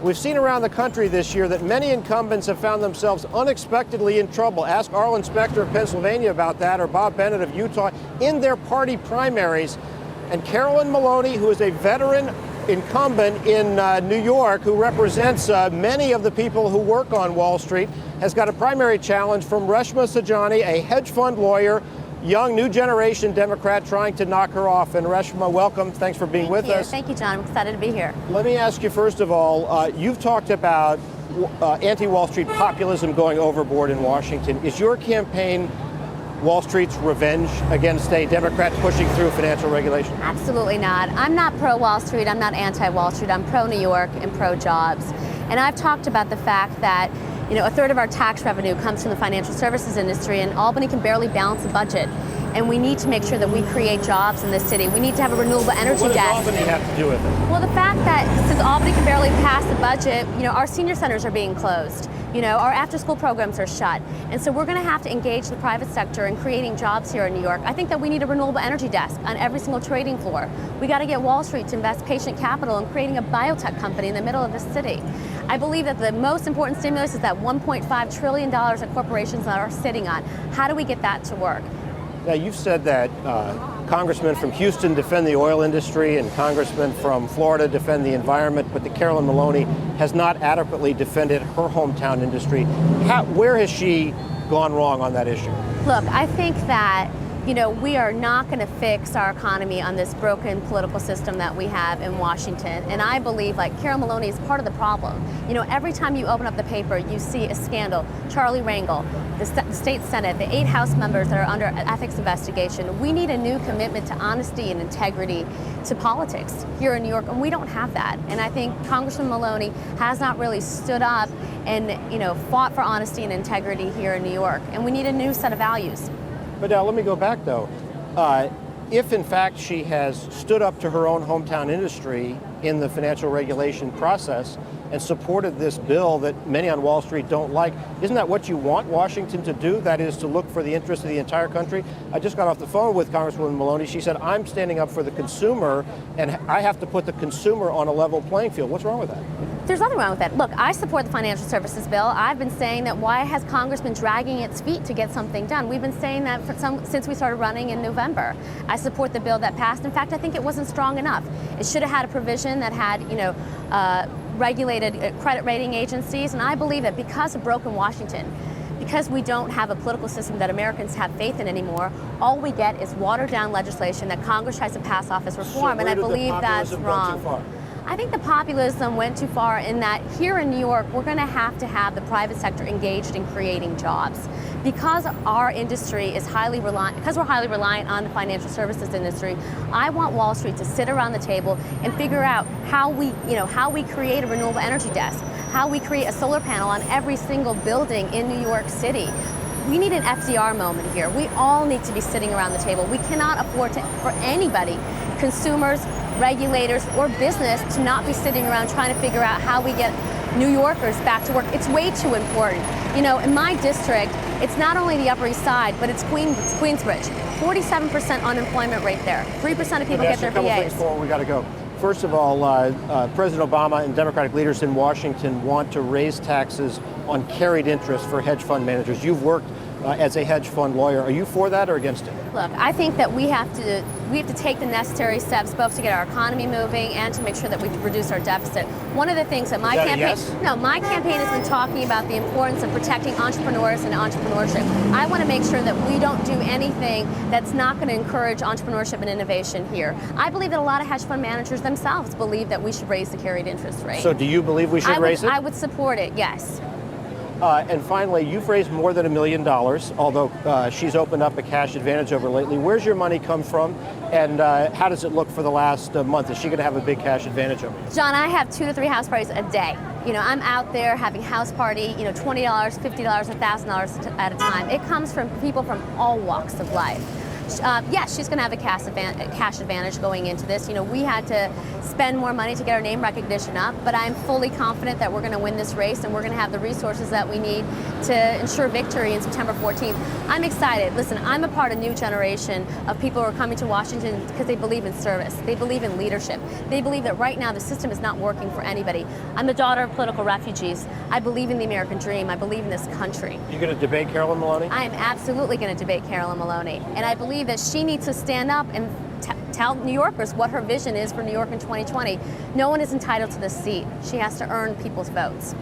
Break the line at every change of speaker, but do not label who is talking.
We've seen around the country this year that many incumbents have found themselves unexpectedly in trouble. Ask Arlen Specter of Pennsylvania about that, or Bob Bennett of Utah, in their party primaries. And Carolyn Maloney, who is a veteran incumbent in New York, who represents many of the people who work on Wall Street, has got a primary challenge from Reshma Saujani, a hedge fund lawyer, young, new generation Democrat trying to knock her off. And Reshma, welcome. Thanks for being with us.
Thank you, John. I'm excited to be here.
Let me ask you, first of all, you've talked about anti-Wall Street populism going overboard in Washington. Is your campaign Wall Street's revenge against a Democrat pushing through financial regulation?
Absolutely not. I'm not pro-Wall Street. I'm not anti-Wall Street. I'm pro-New York and pro-jobs. And I've talked about the fact that a third of our tax revenue comes from the financial services industry, and Albany can barely balance the budget. And we need to make sure that we create jobs in this city. We need to have a renewable energy desk.
What does Albany have to do with it?
Well, the fact that since Albany can barely pass the budget, our senior centers are being closed. Our after-school programs are shut. And so we're going to have to engage the private sector in creating jobs here in New York. I think that we need a renewable energy desk on every single trading floor. We got to get Wall Street to invest patient capital in creating a biotech company in the middle of the city. I believe that the most important stimulus is that $1.5 trillion that corporations are sitting on. How do we get that to work?
Now, you've said that congressmen from Houston defend the oil industry and congressmen from Florida defend the environment, but that Carolyn Maloney has not adequately defended her hometown industry. Where has she gone wrong on that issue?
Look, I think that we are not going to fix our economy on this broken political system that we have in Washington. And I believe, Carolyn Maloney is part of the problem. Every time you open up the paper, you see a scandal. Charlie Rangel, the state Senate, the 8 House members that are under ethics investigation. We need a new commitment to honesty and integrity to politics here in New York, and we don't have that. And I think Congressman Maloney has not really stood up and, fought for honesty and integrity here in New York. And we need a new set of values.
But now let me go back, though. If, in fact, she has stood up to her own hometown industry in the financial regulation process and supported this bill that many on Wall Street don't like, isn't that what you want Washington to do? That is, to look for the interests of the entire country? I just got off the phone with Congresswoman Maloney. She said, I'm standing up for the consumer, and I have to put the consumer on a level playing field. What's wrong with that?
There's nothing wrong with that. Look, I support the financial services bill. I've been saying that why has Congress been dragging its feet to get something done? We've been saying that since we started running in November. I support the bill that passed. In fact, I think it wasn't strong enough. It should have had a provision that had, regulated credit rating agencies. And I believe that because of broken Washington, because we don't have a political system that Americans have faith in anymore, all we get is watered down legislation that Congress tries to pass off as reform. And I believe that's wrong. I think the populism went too far in that here in New York, we're going to have the private sector engaged in creating jobs. Because our industry is highly reliant, because we're highly reliant on the financial services industry, I want Wall Street to sit around the table and figure out how we create a renewable energy desk, how we create a solar panel on every single building in New York City. We need an FDR moment here. We all need to be sitting around the table. We cannot afford for anybody, consumers, regulators, or business, to not be sitting around trying to figure out how we get New Yorkers back to work. It's way too important. In my district, it's not only the Upper East Side, but it's Queensbridge. 47% unemployment rate there. 3% of people get their
VAs. A couple things before we got to go. First of all, President Obama and Democratic leaders in Washington want to raise taxes on carried interest for hedge fund managers. You've worked as a hedge fund lawyer. Are you for that or against it?
Look, I think that we have to take the necessary steps both to get our economy moving and to make sure that we reduce our deficit. One of the things that my campaign has been talking about the importance of protecting entrepreneurs and entrepreneurship. I want to make sure that we don't do anything that's not going to encourage entrepreneurship and innovation here. I believe that a lot of hedge fund managers themselves believe that we should raise the carried interest rate.
So do you believe we should raise it?
I would support it, yes.
And finally, you've raised more than $1 million, although she's opened up a cash advantage over lately. Where's your money come from, and how does it look for the last month? Is she going to have a big cash advantage over you?
John, I have 2 to 3 house parties a day. I'm out there having house party, $20, $50, $1,000 at a time. It comes from people from all walks of life. Yes, she's going to have a cash advantage going into this. You know, we had to spend more money to get our name recognition up, but I'm fully confident that we're going to win this race and we're going to have the resources that we need to ensure victory in September 14th. I'm excited. Listen, I'm a part of a new generation of people who are coming to Washington because they believe in service. They believe in leadership. They believe that right now the system is not working for anybody. I'm the daughter of political refugees. I believe in the American dream. I believe in this country.
You're going to debate Carolyn Maloney?
I am absolutely going to debate Carolyn Maloney. And I believe that she needs to stand up and tell New Yorkers what her vision is for New York in 2020. No one is entitled to this seat. She has to earn people's votes.